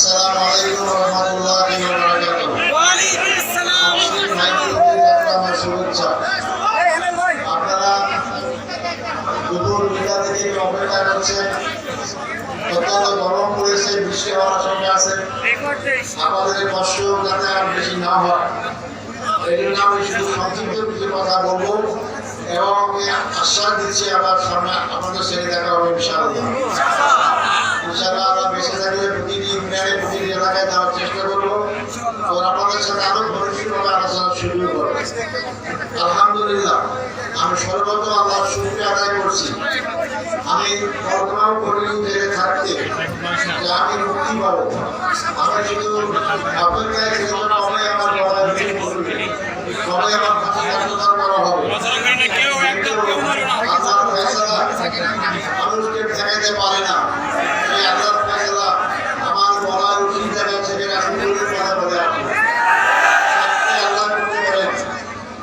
আসসালামু আলাইকুম ওয়া রাহমাতুল্লাহি ওয়া বারাকাতুহু। ওয়া আলাইকুম আসসালাম ওয়া রাহমাতুল্লাহি শুভেচ্ছা। আপনারা দুপুর বিকেল থেকে অপেক্ষা করছেন, অত্যন্ত গরম পড়েছে, বৃষ্টি হওয়ার আশঙ্কা আছে। আমাদের কষ্ট যাতে আর বেশি না হয় এই জন্য আমি শুধু সংক্ষিপ্ত কিছু কথা বলবো এবং আমি আশ্বাস দিচ্ছি আবার সামনে আপনাদের সাথে দেখা হবে ইনশাআল্লাহ। ইনশাআল্লাহ আমরা বেঁচে থাকলে প্রতিটি ইউনিয়নে প্রতিটি এলাকায় যাওয়ার চেষ্টা করবো এবং আপনাদের সাথে আরো ঘনিষ্ঠভাবে আলোচনা শুরু করবো। আলহামদুলিল্লাহ, আমি সর্বপ্রথম আল্লাহর শুকরিয়া আদায় করছি। আমি কল্পনাও করিনি জেলে থাকতে যে আমি মুক্তি পাবো। আমি শুধু অপেক্ষায় ছিলাম কবে আমার গলায় রুটি পড়বে, কবে আমার কাছে কার্যকর করা হবে। আল্লাহর ফয়সালা মানুষকে ঠেকাইতে পারে না। এই আল্লাহর ফয়সালা আমার গলায় রুটি জায়গায় থেকে রাসূলের কথা বলে আসে। আল্লাহ করতে পারেন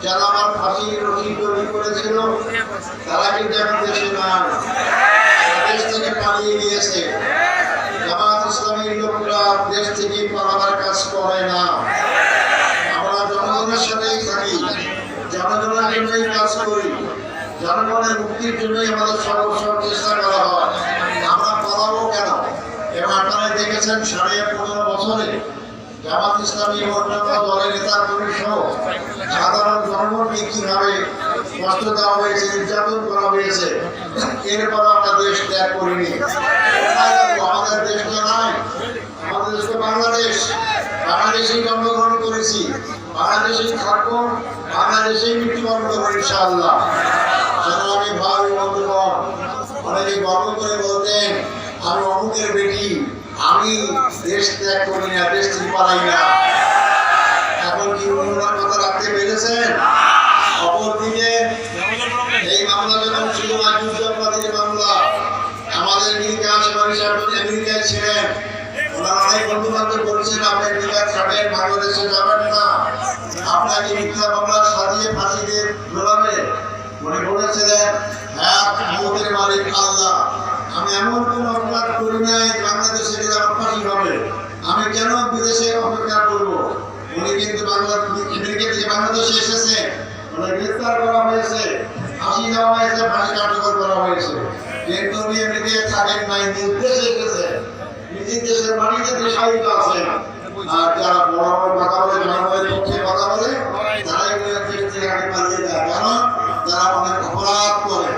যারা আমার ফাঁসির রশি তৈরি করেছিল তারা কিন্তু এখন দেশে নাই, দেশ থেকে পালিয়ে গিয়েছে। জামাত ইসলামীর লোকরা দেশ থেকে পালাবার কাজ করে না। আমরা জনগণের সাথেই থাকি, জনগণের জন্যই কাজ করি, জনগণের মুক্তির জন্যই আমাদের সর্বস্ব চেষ্টা করা হয়। আমরা পালাবো কেন? এবং আপনারা দেখেছেন 15.5 বছরে জামাত ইসলামী অন্যান্য দলের নেতা কর্মী সহ সাধারণ জনগণকে কিভাবে কষ্ট দেওয়া হয়েছে, নির্যাতন করা হয়েছে। এরপর আমরা দেশ ত্যাগ করিনি। আমাদের দেশ তো নাই, আমাদের দেশ তো বাংলাদেশ। বাংলাদেশেই জন্মগ্রহণ করেছি, বাংলাদেশেই থাকবো, বাংলাদেশেই মৃত্যুবরণ করবো ইনশাআল্লাহ। আমি ভাই বন্ধুগণ, অনেকে গর্ব করে বলতেন আমি অমুকের বেটি, আমি দেশ ত্যাগ করি না, দেশ থেকে পালাই না। এখন কি ওনার কথা রাখতে পেরেছেন? অপরদিকে এই মামলা যখন ছিল যুদ্ধাপরাধীর মামলা, আমাদের আমেরিকা আমেরিকায় ছিলেন, ওনারা অনেক বন্ধু বান্ধব বলছেন আপনি আমেরিকা ছাড়েন, বাংলাদেশে যাবেন না, আপনাকে মিথ্যা মামলা সাজিয়ে ফাঁসিতে ঝোলাবে। উনি বলেছিলেন হ্যাঁ, আমাদের মালিক আল্লাহ, আমি এমন কোন অপরাধ করি নাই বাংলাদেশে গেলে আমার ফাঁসি হবে, আমি কেন বিদেশে অপেক্ষা করবো? উনি কিন্তু আমেরিকা থেকে বাংলাদেশে এসেছে, ওনাকে গ্রেফতার করা হয়েছে, ফাঁসি দেওয়া হয়েছে, ফাঁসি কার্যকর করা হয়েছে, কিন্তু উনি আমেরিকায় থাকেন নাই, নিজ দেশে এসেছে, নিজের দেশের মাটিতে দেশায়িত আছেন। আর যারা বড় বড় কথা বলে, জনগণের পক্ষে কথা বলে, তারাই দেশ থেকে আগে পালিয়ে যায়। কারণ যারা অনেক অপরাধ করে,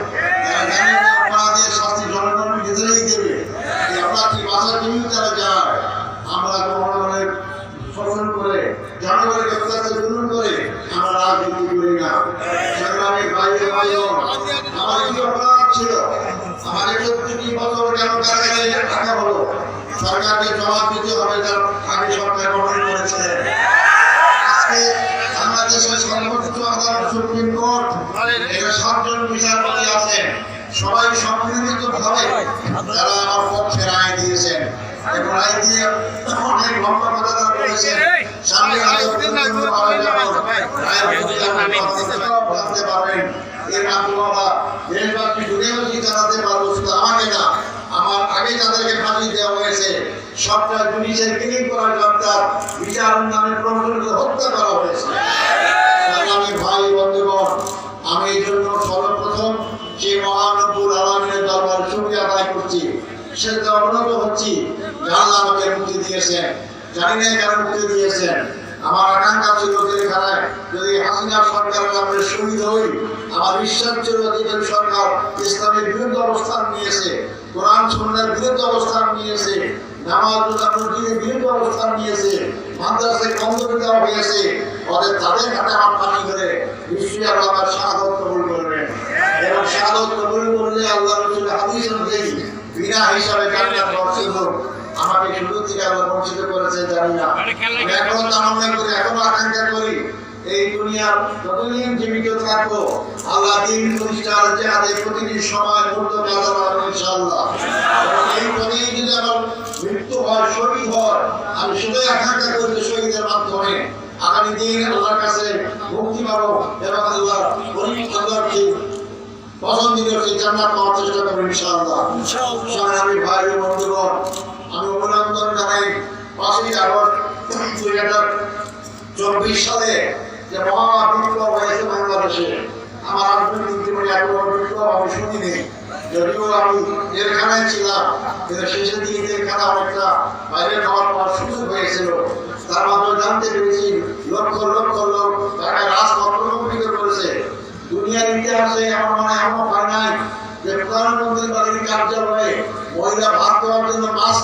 তারা জানে যে অপরাধের শাস্তি জনগণ নিজেরাই দেবে। এই অপরাধী বাঁচার জন্যই তারা যায়। আমরা জনগণের শোষণ করে, জনগণের অত্যাচার জুলুম করে আমরা রাজনীতি করি না। সংগ্রামী ভাই ভাই, আমার কি অপরাধ ছিল? আমার 61 বছর কেন কারাগারে রাখা হলো? সরকারকে জবাব দিতে হবে, যার আগে সরকার গঠন করেছে। আজকে বাংলাদেশের সর্বোচ্চ আদালত সুপ্রিম কোর্ট, এখানে 7 জন বিচারপতি আছেন, সবাই সম্মিলিতভাবে যারা আমার পক্ষে রায় দিয়েছেন এবং রায় দিয়ে অনেক লম্বা কথা তারা বলেছেন। সামনে জানতে পারবেন এর মাধ্যমে আমরা দেশবাসী দুনিয়াবাসী জানাতে পারবো। শুধু আমাকে না, আমার আগে যাদেরকে ফাঁসি দেওয়া হয়েছে সবটা পুলিশের ক্লিন করার জবাবদার বিচার নামে প্রশাসনিক হত্যা করা হয়েছে। আমি ভাই বন্ধুগণ, আমি এই জন্য সর্বপ্রথম সেই মহান রব্বুল আলামিনের দরবারে শুকরিয়া আদায় করছি। সেটা অবনত হচ্ছি আল্লাহ আমাকে মুক্তি দিয়েছেন, জানি না কেন মুক্তি দিয়েছেন। আমার আকাঙ্ক্ষা ছিল জেলখানায় যদি হাসিনা সরকারের আমরা শহীদ হই, আমার বিশ্বাস ছিল যে সরকার ইসলামের বিরুদ্ধে অবস্থান নিয়েছে, কোরআন সুন্নাহর বিরুদ্ধে অবস্থান নিয়েছে, নামাজ রোজা মসজিদের বিরুদ্ধে অবস্থান নিয়েছে, মাদ্রাসায় বন্ধ করে দেওয়া হয়েছে, তাদের হাতে আমার ফাঁসি করে নিশ্চয়ই আল্লাহ আমার শাহাদত কবুল করবেন। এবং শাহাদত কবুল করলে আল্লাহ রাসূল হাদিস অনুযায়ী বিনা হিসাবে জান্নাত নসিব হোক। আমাকে শুরু থেকে আল্লাহ বঞ্চিত করেছে জানি না, এখনো তামান্না করি, এখনো আকাঙ্ক্ষা করি এই দুনিয়ার যতদিন জীবিত থাকবো আল্লাহ দিন প্রতিষ্ঠার জেহাদে প্রতিটি সময় মুহূর্ত কাজে লাগাবো ইনশাআল্লাহ। এই পথেই যদি আমার মৃত্যু হয়, শহীদ হয়, আমি শুধুই আকাঙ্ক্ষা করি যে শহীদের মাধ্যমে আগামী দিন আল্লাহর কাছে মুক্তি পাবো এবং আল্লাহকে পছন্দের সেই জান্নাত পাওয়ার চেষ্টা করবো ইনশাআল্লাহ। সংগ্রামী ভাই ও বন্ধুগণ, আমি অভিনন্দন জানাই 5ই আগস্ট 2024 সালে যে মহা বিপ্লব হয়েছে বাংলাদেশে, আমার রাজনৈতিক জীবনে এত বড় বিপ্লব আমি শুনিনি। যদিও আমি জেলখানায় ছিলাম, কিন্তু শেষের দিকে জেলখানা অনেকটা বাইরে খাওয়ার পর সুযোগ হয়েছিল। তার মাধ্যমে জানতে পেরেছি লক্ষ লক্ষ লোক ঢাকায় রাজপথ প্রকম্পিত করেছে। দুনিয়ার ইতিহাসে আমার মনে এমন হয় নাই যে প্রধানমন্ত্রী বাড়ির কার্যালয়ে মহিলা ভাত দেওয়ার জন্য মাছ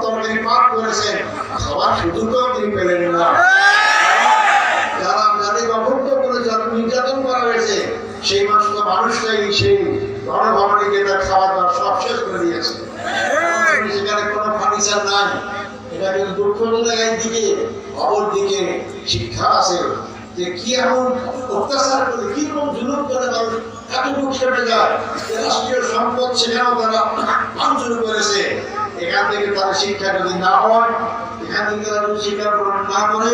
তরকারি পাক করেছেন, সবার সুযোগও তিনি পেলেন না। যারা যাদেরকে অবদ্ধ করে যারা নির্যাতন করা হয়েছে, সেই মানুষটাই সেই গণভবনে গিয়ে তার খাওয়া দাওয়া সব শেষ করে দিয়েছে। সেখানে কোনো ফার্নিচার নাই। এটা কিন্তু দুঃখজনক একদিকে, অপর দিকে শিক্ষা আছে যে কি এমন অত্যাচার করে, কি রকম জুলুম করে মানুষ এতটুকু খেপে যায়। রাষ্ট্রীয় সম্পদ সেখানেও তারা ভাঙচুর করেছে। এখান থেকে তাদের শিক্ষা যদি না হয়, এখান থেকে তারা যদি শিক্ষা গ্রহণ না করে,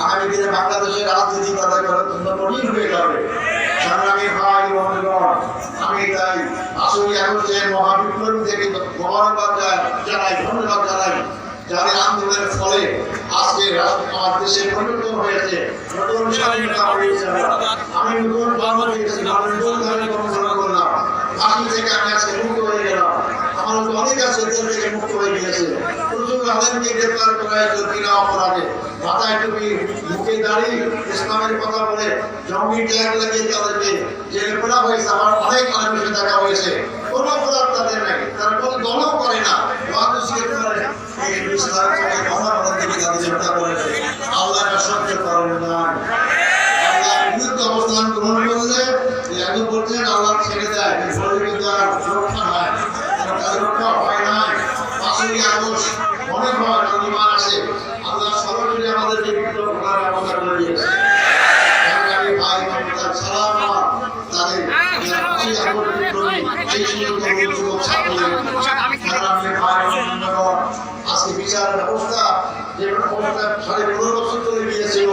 আগামী দিনে বাংলাদেশের রাজনীতি তাদের কঠিন হয়ে যাবে। সংগ্রামী ভাই বন্ধুগণ, আমি তাই 5ই আগস্টের মহাবিপ্লবী থেকে মোবারকবাদ জানাই, ধন্যবাদ জানাই, যাদের আন্দোলনের ফলে আজকে আমার দেশে পরিবর্তন হয়েছে, নতুন স্বাধীনতা হয়েছে। আমি নতুন ধর্ম পেয়েছি, আমি নতুন ধর্মে অনুসরণ করলাম, ফাঁসি থেকে আমি আজকে মুক্ত হয়ে গেলাম। আমার তো অনেক আছে জেল থেকে মুক্ত হয়ে গিয়েছে। প্রচুর আলেমকে গ্রেপ্তার করা হয়েছে বিনা অপরাধে, মাথায় টুপি, মুখে দাড়ি, ইসলামের কথা বলে জঙ্গি ট্যাগ লাগিয়ে তাদেরকে জেলে করা হয়েছে। আমার অনেক আলেমের সাথে দেখা হয়েছে, কোনো অপরাধ তাদের নাই, তারা কোনো দলও করে না, আল্লাহ সহ্য করেন না। আল্লাহ বিরুদ্ধে অবস্থান গ্রহণ করলে একজন বলছেন আল্লাহ ছেড়ে দেয়, সুরক্ষা হয়, রক্ষা হয় না। 5ই আগস্ট অনেক ইমান আছে, আল্লাহ সরাসরি আমাদেরকে বিপ্লব করার ব্যবস্থা করে দিয়েছে। ভাই সালাম তাদের 5ই আগস্ট বিপ্লবী সেই যুবক ছাত্রদের আজকে বিচার ব্যবস্থা যে ব্যবস্থা 15.5 বছর চলে গিয়েছিল,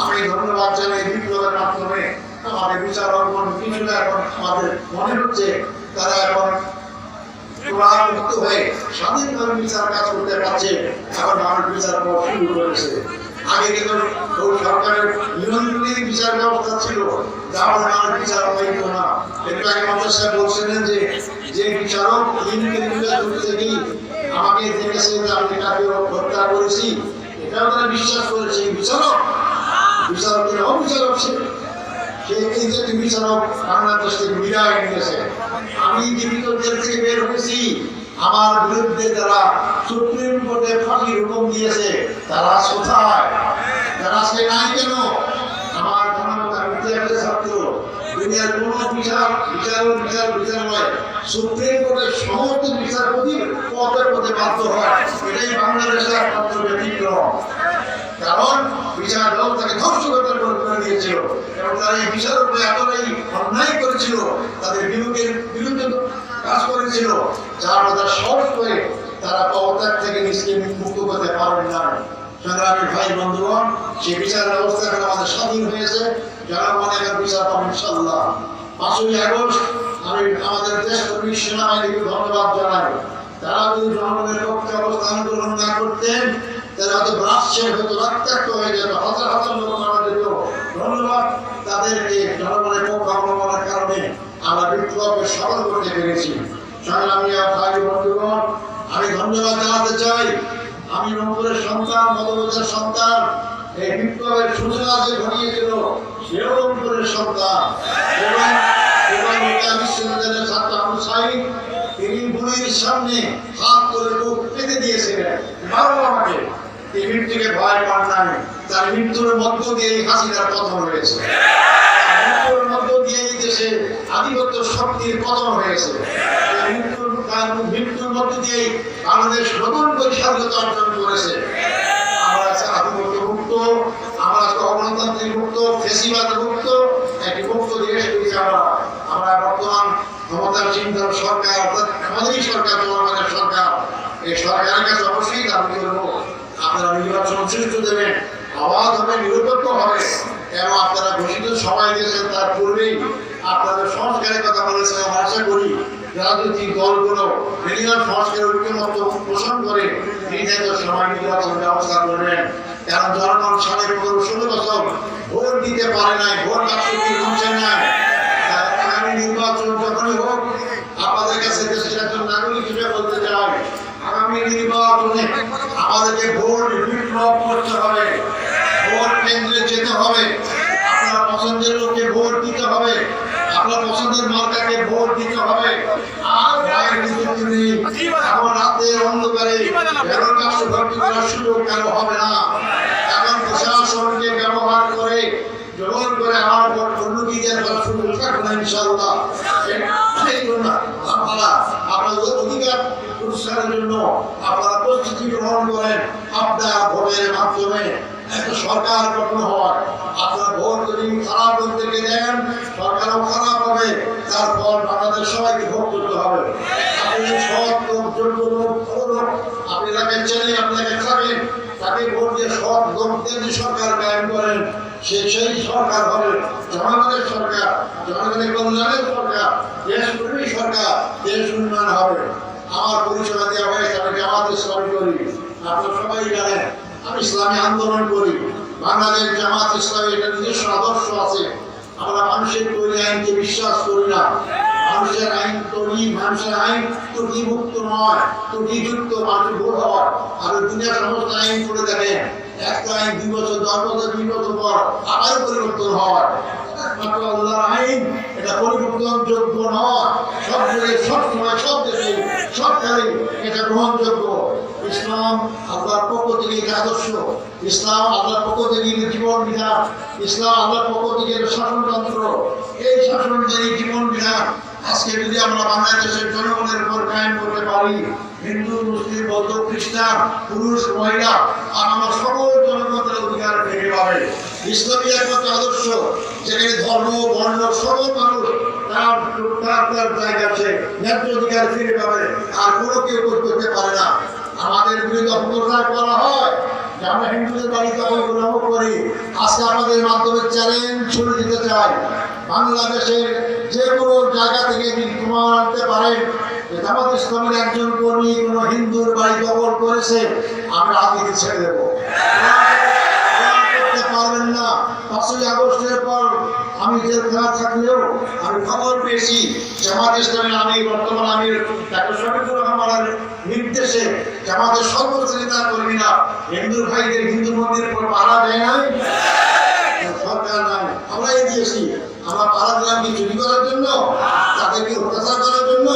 আমি ধন্যবাদ জানাই বিপ্লবের মাধ্যমে আমাদের বিচার অর্পণ কিছুটা এখন আমাদের মনে হচ্ছে তারা এখন মুক্ত হয়ে স্বাধীনভাবে বিচার কাজ করতে পারছে। এখন মানুষ বিচার শুরু করেছে। আগে কিন্তু সরকারের নিয়ন্ত্রণের বিচার ব্যবস্থা ছিল, যার মানুষ বিচার পাইত না। একটু আগে আমাদের সাহেব বলছিলেন যে বিচারক থেকেই আমাকে দেখেছে যে আমি তাকে হত্যা করেছি, এটাও তারা বিশ্বাস করেছে। বিচারক বিচারকের অবিচারক ছিল, সেই বিচারক বাংলাদেশ থেকে বিদায় নিয়েছে। আমি জীবিত জেল থেকে বের হয়েছি, আমার বিরুদ্ধে যারা সুপ্রিম কোর্টে ফাঁসির হুকুম দিয়েছে তারা কোথায়? তারা আজকে নাই কেন? আমার ইতিহাসের ছাত্র, দুনিয়ার কোন বিচারালয় সুপ্রিম কোর্টের সমস্ত বিচারপতি পদে বাধ্য হয়, এটাই বাংলাদেশের একমাত্র ব্যতিক্রম। কারণ বিচার ব্যবস্থাকে ধ্বংস করে দিয়েছিল এবং তারা এই বিচার উপরে এতটাই অন্যায় করেছিল, তাদের বিরুদ্ধে কাজ করেছিল, যার কথা সহজ করে তারা পদত্যাগ থেকে নিজেকে মুক্ত করতে পারেন না। সংগ্রামী ভাই বন্ধুগণ, সেই বিচার ব্যবস্থা এখন আমাদের স্বাধীন হয়েছে, জনগণ এখন বিচার পাবেন ইনশাআল্লাহ। 5ই আগস্ট আমি আমাদের দেশ কর্মী সেনাবাহিনীকে ধন্যবাদ জানাই। তারা যদি জনগণের পক্ষে অবস্থান গ্রহণ না করতেন তারা হয়তো রাষ্ট্রের হয়তো রক্তাক্ত হয়ে যেত, হাজার হাজার লোক মারা যেত। ধন্যবাদ তাদেরকে, জনগণের পক্ষ অবলম্বনের কারণে আমরা বিপ্লবকে সফল করতে পেরেছি। সংগ্রামী ভাই বন্ধুগণ, আমি ধন্যবাদ জানাতে চাই, আমি রংপুরের সন্তান, মতবাদের সন্তান। এই বিপ্লবের সূচনা যে ঘটিয়েছিল সেও রংপুরের সন্তান এবং বিশ্ববিদ্যালয়ের ছাত্র আবু সাঈদ, তিনি বুড়ির সামনে হাত করে বুক পেতে দিয়েছিলেন, মারো আমাকে। এই মৃত্যুকে ভয় পান নাই, তার মৃত্যুর মধ্য দিয়ে হাসিনার পতন হয়েছে, মৃত্যুর মধ্য দিয়ে এই দেশে আধিপত্য শক্তির পতন হয়েছে। মৃত্যুর মধ্য দিয়ে বাংলাদেশ নতুন করে স্বাধীনতা অর্জন করেছে। আমরা আজকে আধিপত্য মুক্ত, আমরা আজকে গণতান্ত্রিক মুক্ত, ফেসিবাদ মুক্ত একটি মুক্ত দেশ হয়েছে। আমরা বর্তমান ক্ষমতাসীন সরকার, অর্থাৎ আমাদেরই সরকার, জনগণের সরকার, এই সরকারের কাছে অবশ্যই দাবি করবো আপনারা নির্বাচন সুষ্ঠু দেবেন, অবাধ হবে, নিরপেক্ষ হবে এবং আপনারা ঘোষিত সময় দিয়েছেন তার পূর্বেই আপনাদের সংস্কারের কথা বলেছেন। আমরা আশা করি রাজনৈতিক দলগুলো মিডিয়ার সংস্কার ঐক্যমত্য পোষণ করে নির্ধারিত সময় নির্বাচন ব্যবস্থা করবেন। কারণ জনগণ 15-16 বছর ভোট দিতে পারে নাই, ভোট বাক্সটি পৌঁছে নাই। আগামী নির্বাচন যখনই হোক, আপনাদের কাছে দেশের একজন নাগরিক হিসেবে বলতে চাই, আগামী নির্বাচনে আমাদেরকে ভোট বিপ্লব করতে হবে, ভোট কেন্দ্রে যেতে হবে, আপনার পছন্দের লোককে ভোট দিতে হবে, আপনার পছন্দের মার্কাকে ভোট দিতে হবে। আর ভাইয়ের নির্বাচনে এখন রাতের অন্ধকারে ব্যালট বাক্স ভর্তি করার সুযোগ কারো হবে না। এখন প্রশাসনকে ব্যবহার করে জোর করে আমার ভোট অন্যদিকে করার সুযোগ থাকবে না ইনশাআল্লাহ। সেই জন্য আপনারা আপনাদের অধিকার প্রতিষ্ঠানের জন্য আপনারা প্রস্তুতি গ্রহণ করেন। আপনার ভোটের মাধ্যমে একটা সরকার গঠন হয়। আপনার ভোট যদি খারাপ করতে দেন, সরকারও খারাপ হবে, তার ফল বাংলাদেশ সবাইকে ভোগ করতে হবে। আপনি সৎ লোক, যোগ্য লোক, ভালো লোক, আপনি তাকে চেনে, আপনাকে খাবেন, তাকে ভোট দিয়ে সৎ লোক দিয়ে সরকার কায়েম করেন, সেই সরকার হবে জনগণের সরকার, জনগণের কল্যাণের সরকার, দেশপ্রেমী সরকার, দেশ উন্নয়ন হবে। আমার পরিচয় দেওয়া হয়েছে, আমি জামাত ইসলামী করি, আপনারা সবাই জানেন। আমি ইসলামী আন্দোলন করি, বাংলাদেশ জামাত ইসলামী একটা নিজস্ব আদর্শ আছে। আমরা মানুষের তৈরি আইনকে বিশ্বাস করি না। মানুষের আইন তৈরি, মানুষের আইন ত্রুটিমুক্ত নয়, ত্রুটিযুক্ত, মানুষ ভুল হয়। আর দুনিয়ার সমস্ত আইন করে দেখেন, একটা আইন 2 বছর, 10 বছর, 20 বছর পর আবার পরিবর্তন হয়। একমাত্র আল্লাহর আইন, এটা পরিবর্তনযোগ্য নয়। সব জায়গায়, সব সময়, সব দেশে, সব জায়গায় এটা গ্রহণযোগ্য। ইসলাম আল্লাহর পক্ষ থেকে এটা আদর্শ, ইসলাম আল্লাহর পক্ষ থেকে জীবন বিধান, ইসলাম আল্লাহর পক্ষ থেকে শাসনতন্ত্র। এই শাসনকারী জীবন বিধান আজকে যদি আমরা বাংলাদেশের জনগণের উপর কায়েম করতে পারি, হিন্দু, মুসলিম, বৌদ্ধ, খ্রিস্টান, পুরুষ, মহিলা আর আমার সকল জনগণের অধিকার ফিরে পাবে। ইসলামী একমাত্র আদর্শ যেখানে ধর্ম, বর্ণ, সকল মানুষ তার জায়গা আছে, ন্যায্য অধিকার ফিরে পাবে, আর কোনো কেউ করতে পারে না। আমাদের বিরুদ্ধে অপপ্রচার করা হয় যে আমরা হিন্দুদের বাড়ি দখল করি। আজকে আমাদের মাধ্যমে চ্যালেঞ্জ ছুড়ে দিতে চাই, বাংলাদেশের যে কোনো জায়গা থেকে প্রমাণ আনতে পারেন যে জামাত ইসলামের একজন কর্মী কোনো হিন্দুর বাড়ি দখল করেছে, আমরা আগে ছেড়ে দেবো। পারবেন না। 5ই আগস্টের পর আমি জেলখানা থাকলেও আমি খবর পেয়েছি জামাত ইসলামের আমির, বর্তমান আমির ডাক্তার শফিকুর রহমানের নির্দেশে জামাতের সর্বশ্রেণীর কর্মীরা হিন্দু ভাইদের হিন্দু মন্দিরের উপর পাহারা দেয় নাই, সরকার নাই, আমরাই দিয়েছি। আমরা পাহারা দিলাম কি চুরি করার জন্য, তাদেরকে অত্যাচার করার জন্য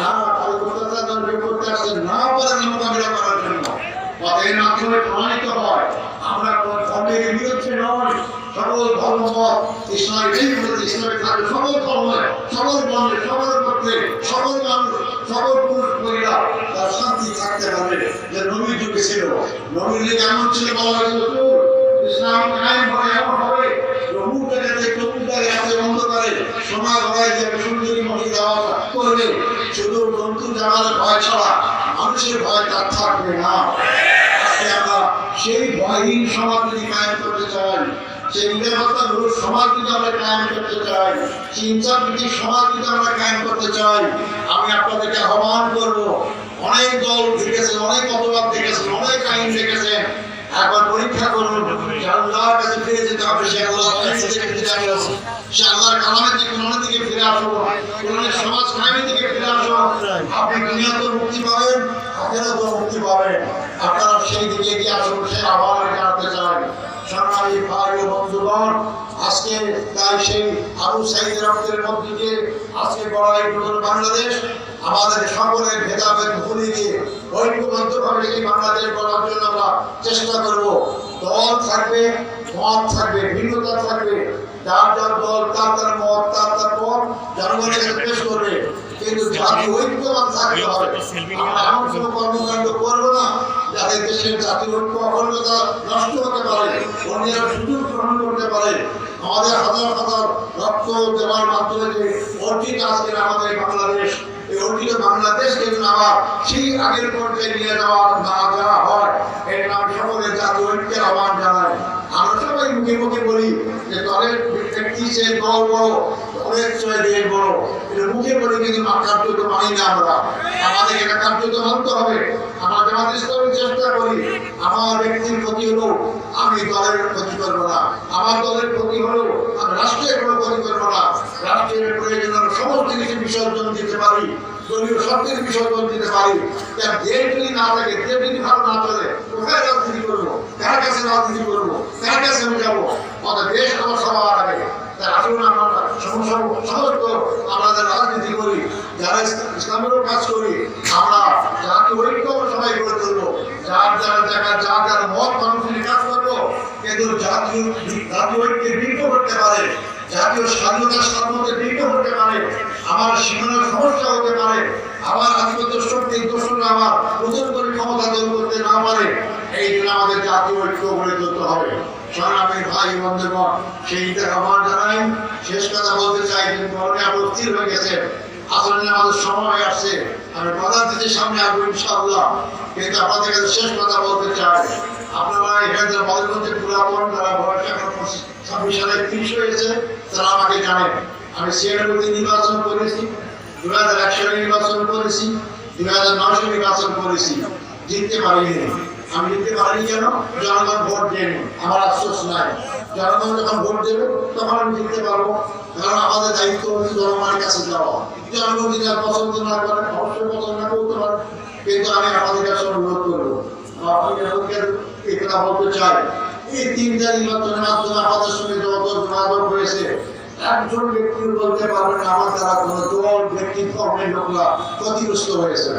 না, তাদের অত্যাচার করতে আসে না পারেন মোকাবিলা করার জন্য। এর মাধ্যমে প্রমাণিত হয় আমরা ধর্মের বিরুদ্ধে নয়, সকল ধর্মমত ইসলামী ইসলামী থাকবে, সকল ধর্ম, সকল বর্ণের, সকল পক্ষে, সকল মানুষ, সকল পুরুষ মহিলা তার শান্তি থাকতে পারবে। যে নবীর যুগে ছিল, নবীর যুগে এমন ছিল, বলা হয়েছিল ইসলাম কায়েম হবে, এমন হবে অমুক জায়গাতে চতুর জায়গায় আছে অন্ধকারে সোনা গড়াই যাবে, সুন্দরী মহিলা করবে, শুধু জন্তু জানার ভয় ছাড়া মানুষের ভয় তার থাকবে না। আমরা সেই ভয়হীন সমাজ যদি কায়েম করতে চাই, সেই নিরাপত্তা সমাজ যদি আমরা কায়েম করতে চাই, সেই ইনসাফভিত্তিক সমাজ যদি আমরা কায়েম করতে চাই, আমি আপনাদেরকে আহ্বান করবো, অনেক দল দেখেছেন, অনেক মতবাদ দেখেছেন, অনেক আইন দেখেছেন, একবার পরীক্ষা করুন আল্লাহর কাছে ফিরে যেতে হবে। সে আল্লাহর কালামের দিকে, কোরআনের দিকে ফিরে আসো, কোরআনের সমাজ কায়েমের দিকে ফিরে আসো। আপনি দুনিয়াতেও মুক্তি পাবেন, আখিরাতেও মুক্তি পাবেন। আপনারা সেই দিকে এগিয়ে আসুন, সে আহ্বান জানাতে চাই। সংগ্রামী ভাই ও বন্ধুগণ, আজকে তাই সেই আবু সাঈদ রক্তের মধ্যে দিয়ে আজকে গড়াই নতুন বাংলাদেশ, আমাদের সকলের ভেদাভেদ ভুলে গিয়ে ঐক্যবদ্ধভাবে সেই বাংলাদেশ গড়ার জন্য আমরা চেষ্টা করব। দল থাকবে, মত থাকবে, ভিন্নতা থাকবে, যার যার দল, তার তার মত, তার তার পথ জনগণের কাছে পেশ করবে, কিন্তু জাতি ঐক্যবান থাকতে হবে। আমরা এমন কোনো কর্মকাণ্ড করবো না যাতে দেশের জাতীয় ঐক্য অখণ্ডতা নষ্ট হতে পারে, অন্যেরা সুযোগ গ্রহণ করতে পারে। আমাদের হাজার হাজার রক্ত দেওয়ার মাধ্যমে যে অর্জিত আজকের আমাদের বাংলাদেশ, এই অর্জিত বাংলাদেশকে যেন আবার সেই আগের পর্যায়ে নিয়ে যাওয়া হয়, এর নাম সকলের জাতীয় ঐক্যের আহ্বান জানায়। আমরা সবাই মুখে মুখে বলি যে দলের ব্যক্তি সে দল বড়, দলের চেয়ে দেশ বড়, এটা মুখে বলে কিন্তু কার্যত মানি না আমরা। আমাদের এটা কার্যত মানতে হবে। আমরা জামাত ইসলামী চেষ্টা করি, আমার ব্যক্তির ক্ষতি হলো আমি দলের ক্ষতি করবো না, আমার দলের ক্ষতি হলো আমি রাষ্ট্রের কোনো ক্ষতি করবো না। রাষ্ট্রের প্রয়োজনের সমস্ত কিছু বিসর্জন দিতে পারি, দলীয় শক্তির বিসর্জন দিতে পারি। দেশ যদি না থাকে, দেশ যদি ভালো না চলে, কোথায় রাজনীতি করবো, কার কাছে রাজনীতি করবো, কার কাছে আমি যাবো? আমাদের দেশ আমার সবার আগে। আসুন আমরা সমস্ত আমাদের রাজনীতি করি, যারা ইসলামেরও কাজ করি, আমরা জাতীয় ঐক্য সবাই গড়ে তুলবো। যার যার জায়গায় যার যার মত মানুষের কাজ করবো, কিন্তু জাতীয় ঐক্যের বিঘ্ন করতে পারে, জাতীয় স্বাধীনতার স্বাধীনতার বিঘ্ন করতে পারে, আমার সীমানার সমস্যা হতে পারে, আমার আধিপত্য শক্তির দোষণরা আমার নতুন করে ক্ষমতা দল করতে না পারে। এই জন্য আমাদের জাতীয় ঐক্য গড়ে তুলতে হবে। সংগ্রামী ভাই বন্ধুগণ, সেইটা আহ্বান জানাই। শেষ কথা বলতে চাই, মনে আপনার স্থির হয়ে গেছে, আসলে আমাদের সময় আসছে, আমি প্রধান অতিথির সামনে আসবো ইনশাআল্লাহ। কিন্তু আপনাদের কাছে শেষ কথা বলতে চাই, আপনারা এখানে যারা বদলবন্ধে পুরাতন, যারা বয়স এখন 26 সালে 30 হয়েছে, তারা আমাকে জানেন। আমি সিএনএ নির্বাচন করেছি, 2001 সালে নির্বাচন করেছি, 2009 নির্বাচন করেছি, জিততে পারিনি। আমি জিততে পারিনি কেন? জনগণ ভোট দেয়নি, আমার আফসোস নাই। জনগণ যখন ভোট দেবে তখন আমি জিততে পারবো, কারণ আমাদের দায়িত্ব হচ্ছে জনগণের কাছে যাওয়া। জনগণ যদি পছন্দ না করেন, অবশ্যই পছন্দ না করতে পারেন, কিন্তু আমি আমাদের কাছে অনুরোধ করবো, এই কথা বলতে চাই, এই 3টা নির্বাচনের মাধ্যমে আমাদের সঙ্গে যত যোগাযোগ হয়েছে, একজন ব্যক্তি বলতে পারবেন আমার দ্বারা কোন দল ব্যক্তি ধর্মের লোকরা ক্ষতিগ্রস্ত হয়েছে।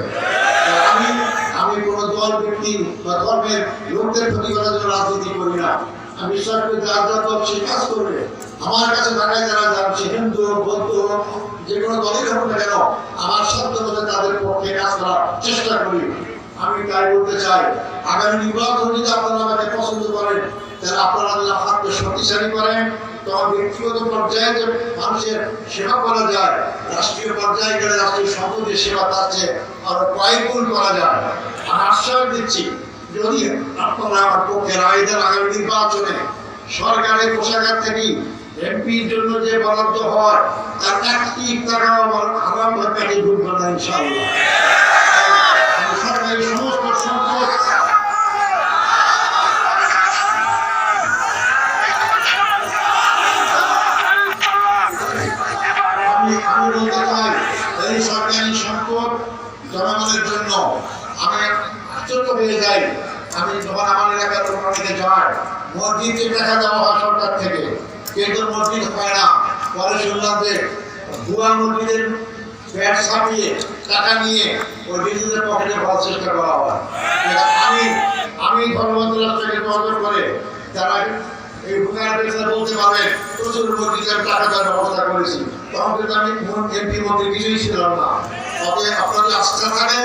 আমি কোন দল ব্যক্তি বা ধর্মের লোকদের ক্ষতি করার জন্য রাজনীতি করি না। আমি বিশ্বাস করি যার যার দল সে কাজ করবে। আমার কাছে ঢাকায় যারা যান, সে হিন্দু হোক, বৌদ্ধ হোক, যে কোনো দলের হোক না কেন, আমার সাধ্য মতো তাদের পক্ষে কাজ করার চেষ্টা করি। আমি তাই বলতে চাই, আগামী নির্বাচন যদি আপনারা আমাকে পছন্দ করেন, তাহলে আপনারা যদি হাতকে শক্তিশালী করেন, তখন ব্যক্তিগত পর্যায়ে যে মানুষের সেবা করা যায়, রাষ্ট্রীয় পর্যায়ে গেলে রাষ্ট্রীয় সম্পদের সেবা তার চেয়ে আরো কয়েক গুণ করা যায়। আমি আশ্বাস দিচ্ছি, যদি আপনারা আমার পক্ষে রায় দেন, আগামী নির্বাচনে সরকারের কোষাগার থেকে এমপির জন্য যে বরাদ্দ হয়, তার 1 টাকাও আরাম প্যাকেজ ঢুকবে না ইনশাআল্লাহ। সরকারি সমস্ত সম্পদ আমি বলতে চাই, এই সরকারি সম্পদ জনগণের জন্য। আমি আশ্চর্য হয়ে যাই, আমি যখন আমার এলাকার অনেকে যায়, মসজিদে টাকা দেওয়া হয় সরকার থেকে, কিন্তু মসজিদ হয় না। পরে শুনলাম যে ভুয়া মসজিদের ব্যাট ছাপিয়ে টাকা নিয়ে ওই নিজেদের পকেটে ভরার চেষ্টা করা হয়। আমি ধর্মবন্ধ রাষ্ট্রকে যোগাযোগ করে যারা এই ভুয়ার পেছনে বলতে পারবেন, প্রচুর মসজিদের টাকা দেওয়ার ব্যবস্থা করেছি। তখন কিন্তু আমি এমপি মন্ত্রী কিছুই ছিলাম না। তবে আপনাদের আস্থা থাকে,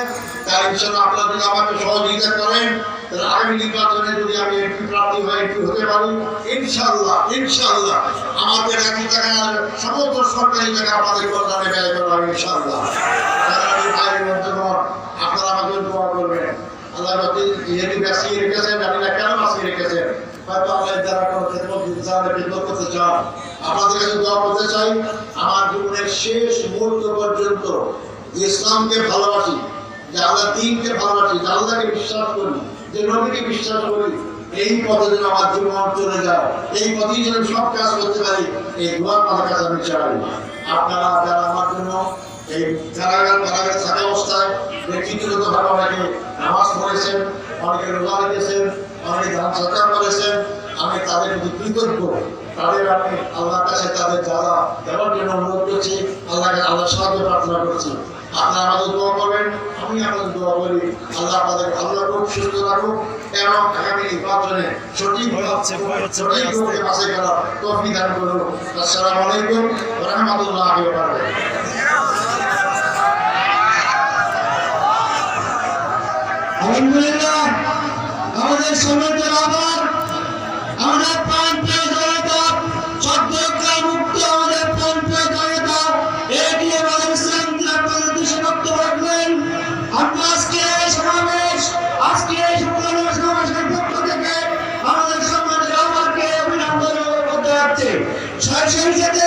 তাই ইনশাআল্লাহ আপনারা যদি আমাকে সহযোগিতা করেন, তাহলে আগামী নির্বাচনে যদি আমি এমপি প্রার্থী হয়ে এমপি হতে পারি, ইনশাআল্লাহ আমাদের 1 টাকা সমস্ত সরকারি টাকা আমাদের কল্যাণে ব্যয় করা হবে ইনশাআল্লাহ। আপনারা আমাকে দোয়া করবেন। আল্লাহ যেহেতু বাঁচিয়ে রেখেছেন, জানি না কেন বাঁচিয়ে রেখেছেন, হয়তো আল্লাহ যারা কোনো খেদমত দিতে চান, খেদমত করতে চান, আপনাদের কাছে দোয়া করতে চাই, আমার জীবনের শেষ মুহূর্ত পর্যন্ত ইসলামকে ভালোবাসি, যে আল্লাহ দ্বীনকে ভালোবাসি, যে আল্লাহকে বিশ্বাস করি, যে নবীকে বিশ্বাস করি, এই পথে যেন আমার জীবন চলে যায়, এই পথেই যেন সব কাজ করতে পারি, এই দোয়া আমার কাছে আমি চাই। আপনারা যারা আমার জন্য এই কারাগার থাকা অবস্থায় ব্যক্তিগতভাবে অনেকে নামাজ পড়েছেন, অনেকে রোজা রেখেছেন, অনেকে দান সরকার করেছেন, আমি তাদের প্রতি কৃতজ্ঞ। তাদের আমি আল্লাহর কাছে তাদের যারা দেওয়ার জন্য অনুরোধ করছি, আল্লাহ সাহায্য প্রার্থনা করছি। আপনারা আমাদের দোয়া করবেন, আমি আপনাদের দোয়া করি, আল্লাহ আপনাদের ভালো রাখুক, সুস্থ রাখুক, এবং আগামী নির্বাচনে সঠিক লোককে বাছাই করার তৌফিক দান করুন। আসসালামু আলাইকুম ওয়া রাহমাতুল্লাহি ওয়া বারাকাতুহু। আলহামদুলিল্লাহ, আমাদের সমাজের আবার আমাদের প্রান্তীয় জনতা, সদ্যকা মুক্ত আমাদের প্রান্তীয় জনতা, এগিয়ে আমাদের ইসলাম আপনাদের দেশে বক্তব্য রাখবেন। আমরা আজকে সমাবেশ, আজকে সমাবেশের পক্ষ থেকে আমাদের সমাজের আবারকে অভিনন্দন করতে যাচ্ছে। সেই সাথে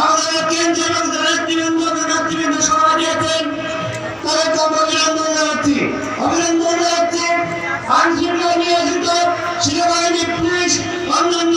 আমাদের কেন্দ্রীয় নেতৃবৃন্দ নেতৃবৃন্দ সভা দিয়েছেন তাদেরকে আমরা অভিনন্দন জানাচ্ছি। অভিনন্দন জানাচ্ছি আইনশৃঙ্খলা নিয়োজিত সেনাবাহিনী, পুলিশ, অন্যান্য